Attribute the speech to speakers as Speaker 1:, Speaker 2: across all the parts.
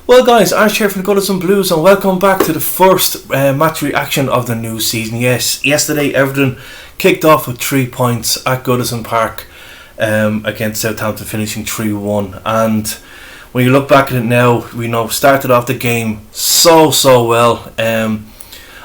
Speaker 1: Well guys, Ash here from the Goodison Blues and welcome back to the first match reaction of the new season. Yes, yesterday Everton kicked off with 3 points at Goodison Park against Southampton, finishing 3-1. And when you look back at it now, we started off the game so well. I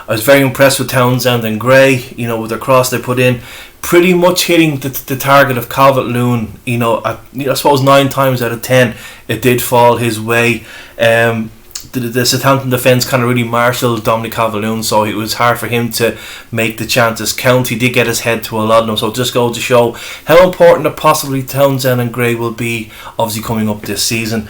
Speaker 1: was very impressed with Townsend and Gray, with their cross they put in, pretty much hitting the target of Calvert-Lewin. I suppose 9 times out of 10 it did fall his way. The Southampton defence kind of really marshalled Dominic Calvert-Lewin, so it was hard for him to make the chances count. He did get his head to a lot of them, so it just goes to show how important that possibly Townsend and Gray will be, obviously coming up this season.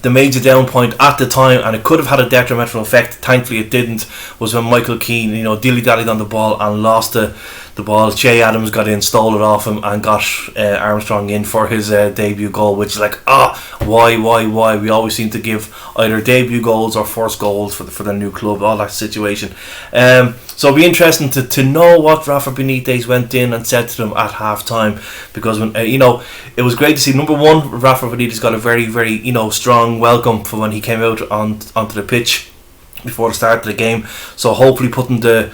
Speaker 1: The major down point at the time, and it could have had a detrimental effect, thankfully it didn't, was when Michael Keane dilly-dallied on the ball and lost the ball. Che Adams got in, stole it off him and got Armstrong in for his debut goal, which is like, why? We always seem to give either debut goals or first goals for the new club, all that situation. So it'll be interesting to know what Rafa Benitez went in and said to them at half time, because when it was great to see. Number one, Rafa Benitez got a very strong welcome for when he came out onto the pitch before the start of the game. So hopefully putting their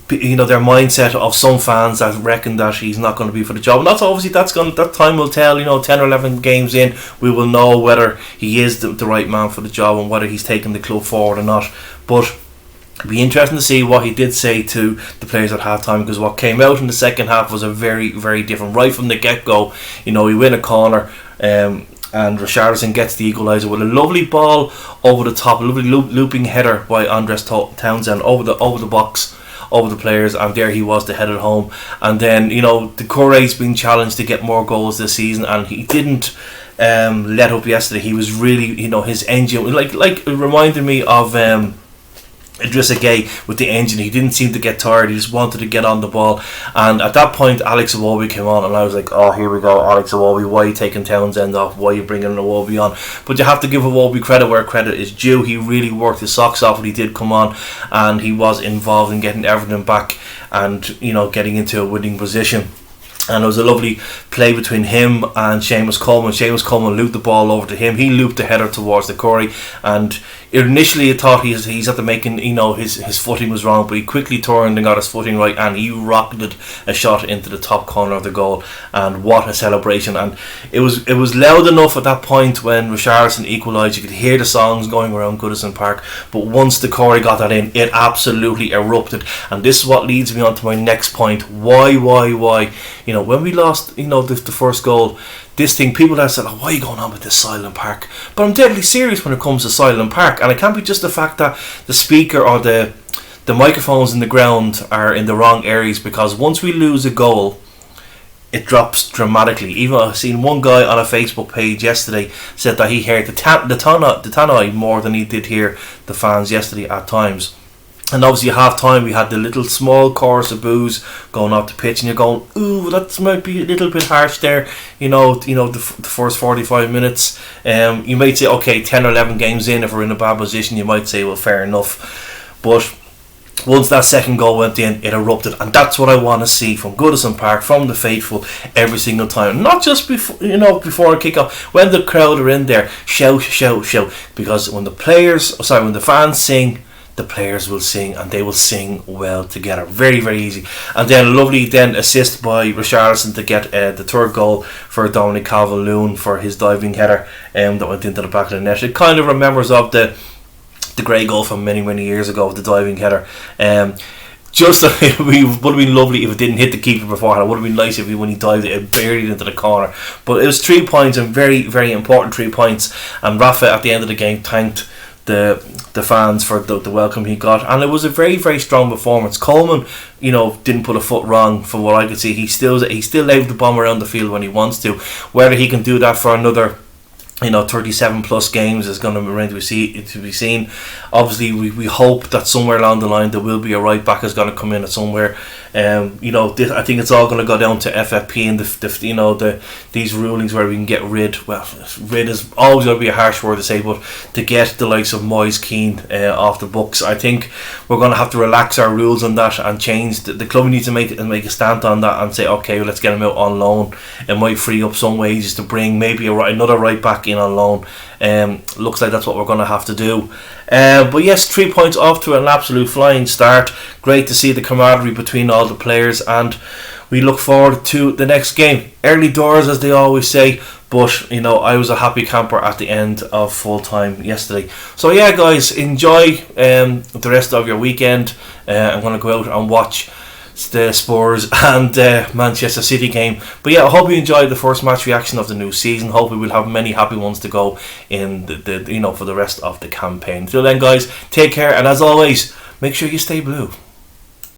Speaker 1: mindset of some fans that reckon that he's not going to be for the job, and that time will tell. 10 or 11 games in, we will know whether he is the right man for the job and whether he's taking the club forward or not. But it'll be interesting to see what he did say to the players at half time, because what came out in the second half was a very different. Right from the get-go, we win a corner, and Richarlison gets the equaliser with a lovely ball over the top, a lovely looping header by Andres Townsend over the box, over the players, and there he was to head it home. And then Doucoure's been challenged to get more goals this season, and he didn't let up yesterday. He was really, his engine, like it reminded me of Idrissa Gueye with the engine. He didn't seem to get tired, he just wanted to get on the ball. And at that point Alex Iwobi came on, and I was like, oh, here we go, Alex Iwobi, why are you taking Townsend off, why are you bringing Iwobi on? But you have to give Iwobi credit where credit is due. He really worked his socks off when he did come on, and he was involved in getting Everton back and getting into a winning position. And it was a lovely play between him and Seamus Coleman. Seamus Coleman looped the ball over to him. He looped the header towards Doucoure, and initially I thought he's after making his footing was wrong, but he quickly turned and got his footing right, and he rocketed a shot into the top corner of the goal. And what a celebration! And it was loud enough at that point when Richarlison equalised. You could hear the songs going around Goodison Park. But once Doucoure got that in, it absolutely erupted. And this is what leads me on to my next point. Why? When we lost, the first goal, this thing, people have said, why are you going on with this silent park? But I'm deadly serious when it comes to silent park, and it can't be just the fact that the speaker or the microphones in the ground are in the wrong areas, because once we lose a goal, it drops dramatically. Even I've seen one guy on a Facebook page yesterday said that he heard the tannoy more than he did hear the fans yesterday at times. And obviously at half time we had the little small chorus of boos going off the pitch, and you're going, ooh, that might be a little bit harsh there. The first 45 minutes. You might say, okay, 10 or 11 games in, if we're in a bad position, you might say, well, fair enough. But once that second goal went in, it erupted, and that's what I want to see from Goodison Park, from the faithful, every single time. Not just before a kick-off. When the crowd are in there, shout, because when the fans sing, the players will sing, and they will sing well together. Very easy. And then a lovely assist by Richarlison to get the third goal for Dominic Calvert-Lewin for his diving header that went into the back of the net. It kind of remembers of the Gray goal from many years ago, the diving header. Just it would have been lovely if it didn't hit the keeper beforehand. It would have been nice if when he dived it buried into the corner. But it was 3 points, and very important 3 points. And Rafa at the end of the game thanked the fans for the welcome he got, and it was a very strong performance. Coleman didn't put a foot wrong from what I could see. He still able to bomb around the field when he wants to. Whether he can do that for another 37 plus games is going to remain to be seen. Obviously, we hope that somewhere along the line there will be a right back is going to come in at somewhere. I think it's all going to go down to FFP and these rulings where we can get rid. Well, rid is always going to be a harsh word to say, but to get the likes of Moyes Keane off the books, I think we're going to have to relax our rules on that and change. The club needs to make a stand on that and say, okay, well, let's get him out on loan. It might free up some wages to bring maybe another right back in on loan. Looks like that's what we're going to have to do. But yes, 3 points off to an absolute flying start. Great to see the camaraderie between all the players, and we look forward to the next game. Early doors, as they always say, but I was a happy camper at the end of full time yesterday. So yeah, guys, enjoy the rest of your weekend. I'm going to go out and watch the Spurs and Manchester City game. But yeah, I hope you enjoyed the first match reaction of the new season. Hopefully we'll have many happy ones to go in the for the rest of the campaign. Till then, guys, take care, and as always, make sure you stay blue.